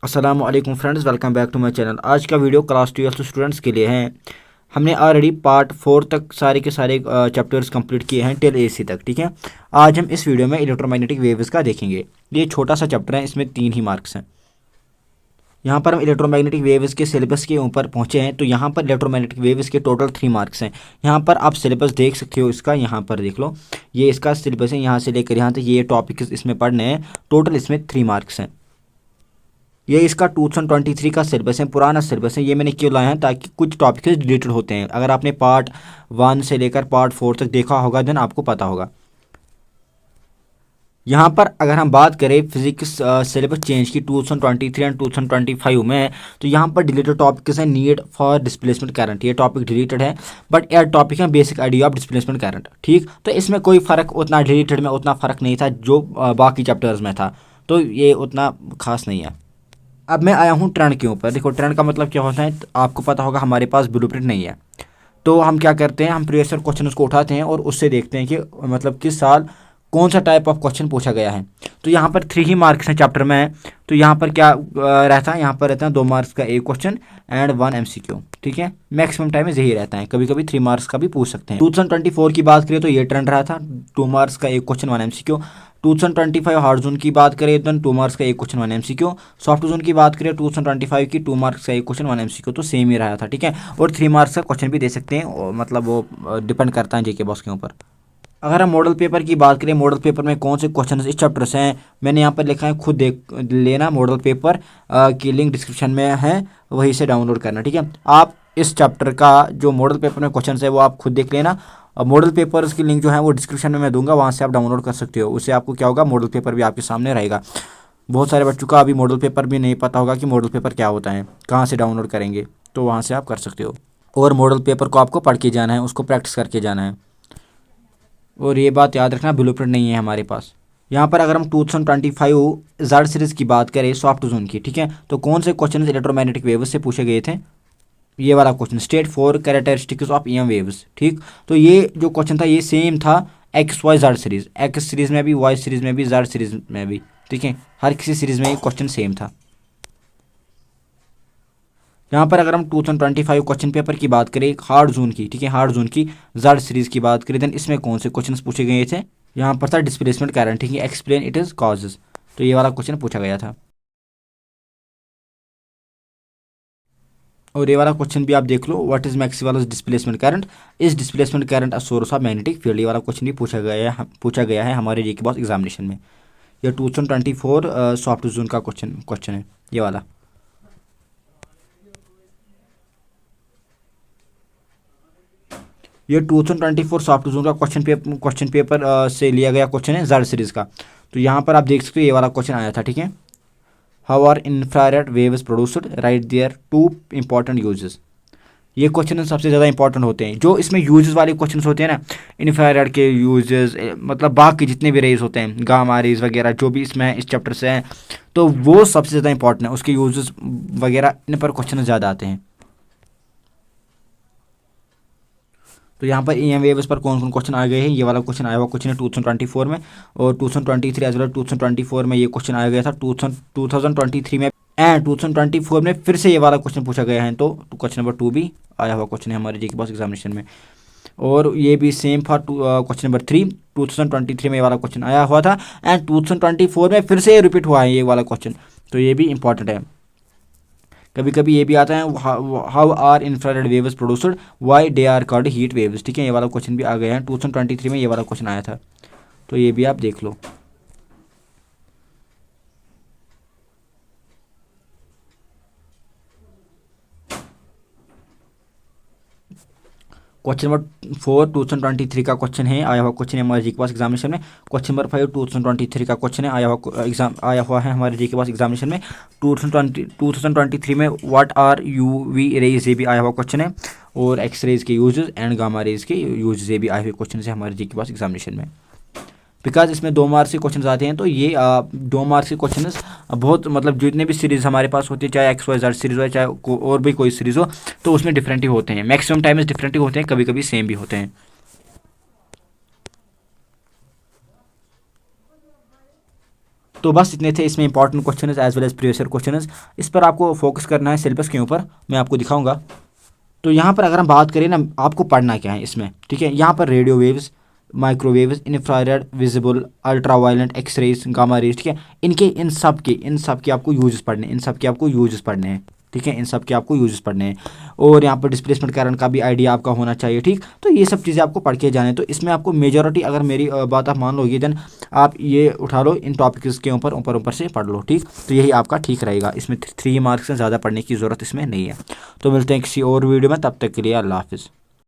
अस्सलाम वालेकुम friends, welcome back to my channel. आज का वीडियो क्लास 12 स्टूडेंट्स के लिए है। हमने ऑलरेडी पार्ट 4 तक सारे के सारे चैप्टर्स कंप्लीट किए हैं टिल AC तक। ठीक है, आज हम इस वीडियो में इलेक्ट्रोमैग्नेटिक वेव्स का देखेंगे। ये छोटा सा चैप्टर है, इसमें 3 ही मार्क्स हैं। यहाँ पर हम इलेक्ट्रोमैग्नेटिक वेव्स के सिलेबस के ऊपर पहुँचे हैं। तो यहाँ पर इलेक्ट्रोमैग्नेटिक वेव्स के टोटल 3 मार्क्स हैं। यहाँ पर आप सिलेबस देख सकते हो इसका, यहाँ पर देख लो, ये इसका सिलेबस है। यहाँ से लेकर यहाँ तक ये टॉपिक इसमें पढ़ने हैं। टोटल इसमें 3 मार्क्स हैं। ये इसका 2023 का सिलेबस है, पुराना सिलेबस है। ये मैंने क्यों लाया है, ताकि कुछ टॉपिक्स डिलीटेड होते हैं। अगर आपने पार्ट 1 से लेकर पार्ट 4 तक देखा होगा देन आपको पता होगा। यहाँ पर अगर हम बात करें फिजिक्स सिलेबस चेंज की 2023 एंड 2025 में, तो यहाँ पर डिलीटेड टॉपिक्स हैं नीड फॉर डिस्प्लेसमेंट करंट। ये टॉपिक डिलीटेड है, बट यह टॉपिक है basic idea of displacement current. ठीक, तो इसमें कोई फ़र्क उतना डिलीटेड में उतना फ़र्क नहीं था जो बाकी चैप्टर्स में था, तो ये उतना खास नहीं है। अब मैं आया हूँ ट्रेंड के ऊपर। देखो, ट्रेंड का मतलब क्या होता है, तो आपको पता होगा हमारे पास ब्लूप्रिंट नहीं है। तो हम क्या करते हैं, हम प्रीवियस ईयर क्वेश्चन को उठाते हैं और उससे देखते हैं कि मतलब किस साल कौन सा टाइप ऑफ क्वेश्चन पूछा गया है। तो यहाँ पर 3 ही मार्क्स हैं चैप्टर में। तो यहाँ पर क्या रहता है, यहाँ पर रहता है 2 मार्क्स का एक क्वेश्चन एंड 1 MCQ। ठीक है, मैक्सिमम टाइम में यही रहता है। कभी कभी 3 मार्क्स का भी पूछ सकते हैं। 2024 की बात करें तो ये ट्रेंड रहा था, 2 मार्क्स का एक क्वेश्चन 1 MCQ। 2025 हार्ड जोन की बात करें तो 2 मार्क्स का एक क्वेश्चन 1 MCQ। सॉफ्ट जोन की बात करें 2025 की 2 मार्क्स का एक क्वेश्चन 1 MCQ, तो सेम ही रहा था। ठीक है, और 3 मार्क्स का क्वेश्चन भी दे सकते हैं, मतलब वो डिपेंड करता है JK बॉक्स के ऊपर। अगर हम मॉडल पेपर की बात करें, मॉडल पेपर में कौन से क्वेश्चन इस चैप्टर से हैं, मैंने यहाँ पर लिखा है, खुद देख लेना। मॉडल पेपर की लिंक डिस्क्रिप्शन में है, वहीं से डाउनलोड करना। ठीक है, आप इस चैप्टर का जो मॉडल पेपर में क्वेश्चन है वो आप खुद देख लेना। मॉडल पेपर्स की लिंक जो है वो डिस्क्रिप्शन में मैं दूंगा, वहाँ से आप डाउनलोड कर सकते हो। उससे आपको क्या होगा, मॉडल पेपर भी आपके सामने रहेगा। बहुत सारे बच्चों का अभी मॉडल पेपर भी नहीं पता होगा कि मॉडल पेपर क्या होता है, कहाँ से डाउनलोड करेंगे, तो वहाँ से आप कर सकते हो। और मॉडल पेपर को आपको पढ़ के जाना है, उसको प्रैक्टिस करके जाना है। और ये बात याद रखना, ब्लूप्रिंट नहीं है हमारे पास। यहाँ पर अगर हम 2025 जेड सीरीज़ की बात करें सॉफ्ट जोन की, ठीक है, तो कौन से क्वेश्चन इलेक्ट्रोमैग्नेटिक वेव्स से पूछे गए थे। ये वाला question, state 4 characteristics of EM waves. ठीक, तो ये जो क्वेश्चन था ये सेम था XY Z series, X series में भी, Y सीरीज़ में भी, Z सीरीज़ में भी। ठीक है, हर किसी सीरीज़ में ये क्वेश्चन सेम था। यहाँ पर अगर हम 2025 क्वेश्चन पेपर की बात करें हार्ड जोन की, ठीक है, हार्ड जोन की जेड सीरीज़ की बात करें, देन इसमें कौन से क्वेश्चन पूछे गए थे। यहाँ पर था डिस्प्लेसमेंट करंट। ठीक है, एक्सप्लेन इट इज कॉजेज, तो ये वाला क्वेश्चन पूछा गया था। और ये वाला क्वेश्चन भी आप देख लो, what is maximum displacement current, is displacement current a source of magnetic field. ये वाला क्वेश्चन भी पूछा गया है हमारे JK बॉक्स एग्जामिनेशन में। ये 2024 सॉफ्ट जोन का क्वेश्चन है ये वाला। ये 2024 सॉफ्ट जोन का क्वेश्चन पेपर से लिया गया क्वेश्चन है जेड सीरीज़ का। तो यहाँ पर आप देख सकते हो ये वाला क्वेश्चन आया था। ठीक है, how are infrared waves produced, write their 2 important uses. ये क्वेश्चन सबसे ज़्यादा इंपॉर्टेंट होते हैं, जो इसमें यूजेस वाले क्वेश्चन होते हैं ना, इंफ्रारेड के यूजेस, मतलब बाकी जितने भी रेज होते हैं, गामा रेज वगैरह जो भी इसमें इस चैप्टर से हैं, तो वो सबसे ज़्यादा इंपॉर्टेंट है। उसके यूजेस वगैरह इन पर क्वेश्चन ज़्यादा आते हैं। तो यहाँ पर EM वेव्स पर कौन कौन क्वेश्चन आ गए हैं, ये वाला क्वेश्चन आया हुआ क्वेश्चन है 2024 में, और 2023 एज वेल 2024 में ये क्वेश्चन आया गया था। 2023 में एंड 2024 में फिर से ये वाला क्वेश्चन पूछा गया है। तो क्वेश्चन नंबर 2 भी आया हुआ क्वेश्चन है हमारे JK बॉक्स एग्जामिनेशन में। और ये भी सेम फॉर क्वेश्चन नंबर 3, 2023 में ये वाला क्वेश्चन आया हुआ था एंड 2024 में फिर से रिपीट हुआ है ये वाला क्वेश्चन, तो ये भी इंपॉर्टेंट है। कभी कभी ये भी आता है, how are infrared waves produced, why they are called heat waves. ठीक है, ये वाला क्वेश्चन भी आ गया है 2023 में, ये वाला क्वेश्चन आया था, तो ये भी आप देख लो। क्वेश्चन नंबर 4 2023 का क्वेश्चन है, आया हुआ क्वेश्चन है हमारे JK बॉक्स एग्जामिनेशन में। क्वेश्चन नंबर 5 2023 का क्वेश्चन है, आया हुआ है हमारे JK बॉक्स एग्जामिनेशन में। 2023 में व्हाट आर UV रेज, ये भी आया हुआ क्वेश्चन है। और एक्स रेज के यूजेस एंड गामा रेज के यूजेस, ये भी आए हुए क्वेश्चन है हमारे JK बॉक्स एग्जामिनेशन में। बिकॉज इसमें 2 मार्क्स के क्वेश्चन आते हैं, तो ये 2 मार्क्स के क्वेश्चन बहुत, मतलब जितने भी सीरीज़ हमारे पास होती है, चाहे XYZ सीरीज़ हो चाहे और भी कोई सीरीज़ हो, तो उसमें डिफरेंट ही होते हैं। मैक्सिमम टाइम्स डिफरेंट ही होते हैं, कभी कभी सेम भी होते हैं। तो बस इतने थे इसमें important question as well as previous year question. इस पर आपको फोकस करना है सिलेबस के ऊपर, मैं आपको दिखाऊंगा। तो यहाँ पर अगर हम बात करें ना, आपको पढ़ना क्या है इसमें, ठीक है। यहाँ पर radio waves, microwaves, infrared, visible, ultra violent, x rays, gamma rays, ठीक है। इन सब के आपको यूजेस पढ़ने हैं, इन सब के आपको यूजेस पढ़ने हैं, ठीक है। इन सब के आपको यूजेस पढ़ने हैं। और यहाँ पर डिस्प्लेसमेंट करंट का भी आइडिया आपका होना चाहिए, ठीक। तो ये सब चीज़ें आपको पढ़ के जाने। तो इसमें आपको मेजॉरिटी, अगर मेरी बात आप मान लोगे, देन आप ये उठा लो, इन टॉपिक्स के ऊपर ऊपर ऊपर से पढ़ लो, ठीक। तो यही आपका ठीक रहेगा। इसमें 3 मार्क्स से ज़्यादा पढ़ने की ज़रूरत इसमें नहीं है। तो मिलते हैं किसी और वीडियो में, तब तक के लिए अल्लाह हाफिज़।